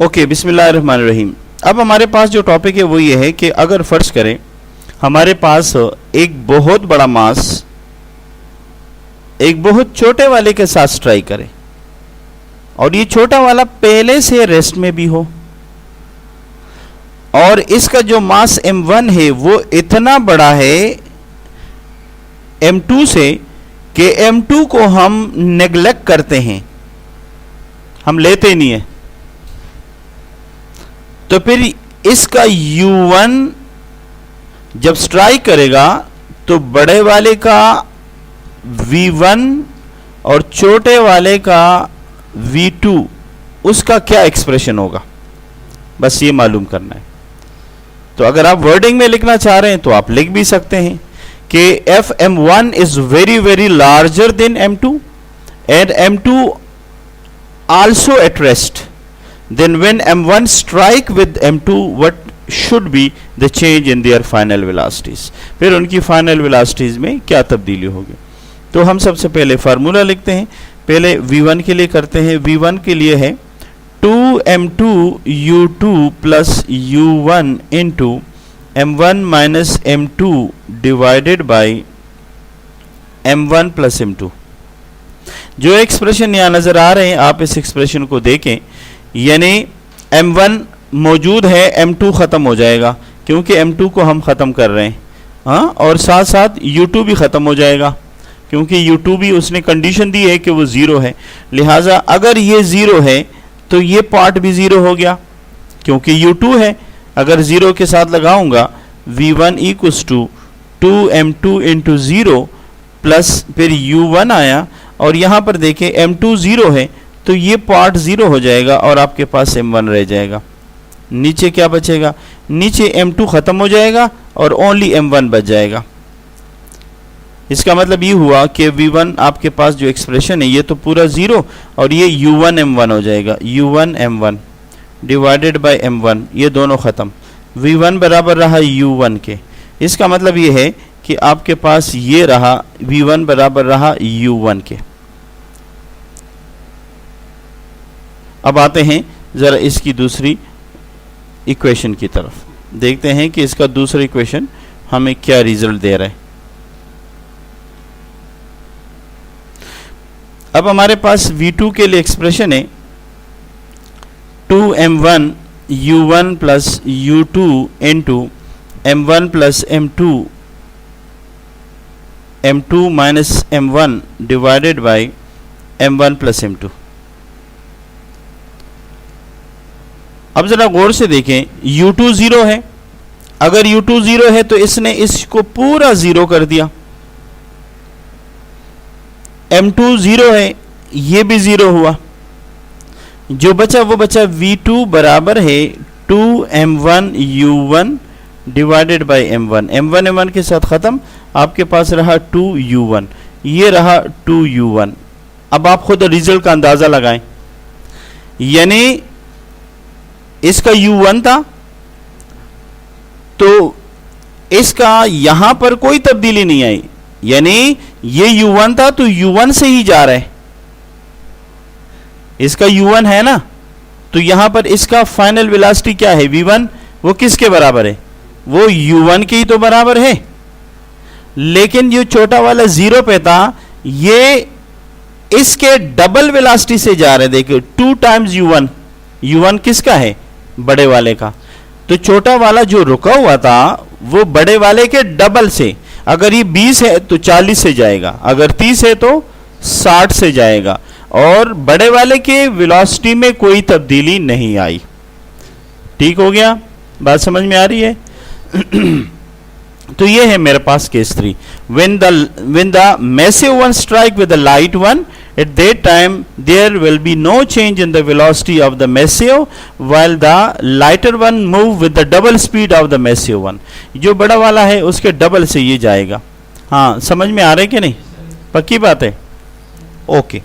Okay, बिस्मिल्लाहिर्रहमानिर्रहीम। अब हमारे पास जो टॉपिक है वो ये है कि अगर फर्ज करें हमारे पास एक बहुत बड़ा मास एक बहुत छोटे वाले के साथ स्ट्राइक करे और ये छोटा वाला पहले से रेस्ट में भी हो और इसका जो मास m1 है वो इतना बड़ा है m2 से कि m2 को हम नेग्लेक्ट करते हैं, हम लेते नहीं है। तो फिर इसका u1 जब स्ट्राइक करेगा तो बड़े वाले का v1 और छोटे वाले का v2 उसका क्या एक्सप्रेशन होगा, बस ये मालूम करना है। तो अगर आप वर्डिंग में लिखना चाह रहे हैं तो आप लिख भी सकते हैं कि F m1 is very very larger than m2 and m2 also at rest, then when m1 strike with m2 what should be the change in their final velocities, फिर उनकी फाइनल वेलोसिटीज में क्या तब्दीली होगी। तो हम सबसे पहले फार्मूला लिखते हैं। पहले v1 के लिए करते हैं। v1 के लिए है 2m2 u2 plus u1 into m1 minus m2 divided by m1 plus m2। जो एक्सप्रेशन यहाँ नजर आ रहे हैं आप इस एक्सप्रेशन को देखें, यानी m1 मौजूद है, m2 ख़त्म हो जाएगा क्योंकि m2 को हम ख़त्म कर रहे हैं, हाँ, और साथ साथ u2 भी ख़त्म हो जाएगा क्योंकि u2 भी उसने कंडीशन दी है कि वो ज़ीरो है। लिहाजा अगर ये ज़ीरो है तो ये पार्ट भी ज़ीरो हो गया क्योंकि u2 है। अगर ज़ीरो के साथ लगाऊंगा v1 equals to 2m2 into zero plus फिर u1 आया और यहाँ पर देखें m2 ज़ीरो है तो ये पार्ट ज़ीरो हो जाएगा और आपके पास m1 रह जाएगा। नीचे क्या बचेगा, नीचे m2 ख़त्म हो जाएगा और ओनली m1 बच जाएगा। इसका मतलब ये हुआ कि v1 आपके पास जो एक्सप्रेशन है ये तो पूरा ज़ीरो और ये u1 m1 हो जाएगा, u1 m1 divided by m1, ये दोनों ख़त्म। v1 बराबर रहा u1 के। इसका मतलब ये है कि आपके पास ये रहा v1 बराबर रहा u1 के। अब आते हैं ज़रा इसकी दूसरी इक्वेशन की तरफ, देखते हैं कि इसका दूसरा इक्वेशन हमें क्या रिजल्ट दे रहा है। अब हमारे पास v2 के लिए एक्सप्रेशन है 2m1 u1 plus u2 into m1 plus m2 minus m1 divided by m1 plus m2। अब जरा गौर से देखें, u2 ज़ीरो है। अगर u2 ज़ीरो है तो इसने इसको पूरा ज़ीरो कर दिया। m2 ज़ीरो है, ये भी ज़ीरो हुआ। जो बचा वो बचा v2 बराबर है 2m1 u1 divided by m1। m1 के साथ ख़त्म, आपके पास रहा 2u1, ये रहा 2u1। अब आप खुद रिजल्ट का अंदाज़ा लगाएं, यानी इसका u1 था तो इसका यहां पर कोई तब्दीली नहीं आई, यानी ये u1 था तो u1 से ही जा रहा है। इसका u1 है ना, तो यहां पर इसका फाइनल वेलोसिटी क्या है v1, वो किसके बराबर है, वो u1 के ही तो बराबर है। लेकिन जो छोटा वाला ज़ीरो पे था ये इसके डबल वेलोसिटी से जा रहे। देखिए 2 टाइम्स u1, u1 किसका है, बड़े वाले का। तो छोटा वाला जो रुका हुआ था वो बड़े वाले के डबल से, अगर ये 20 है तो 40 से जाएगा, अगर 30 है तो 60 से जाएगा और बड़े वाले के वेलोसिटी में कोई तब्दीली नहीं आई। ठीक हो गया, बात समझ में आ रही है। तो ये है मेरे पास case 3, when the massive one strike with the light one, at that time there will be no change in the velocity of the massive while the lighter one move with the double speed of the massive one। जो बड़ा वाला है उसके double से ये जाएगा। हाँ, समझ में आ रहा है कि नहीं, पक्की बात है, ओके।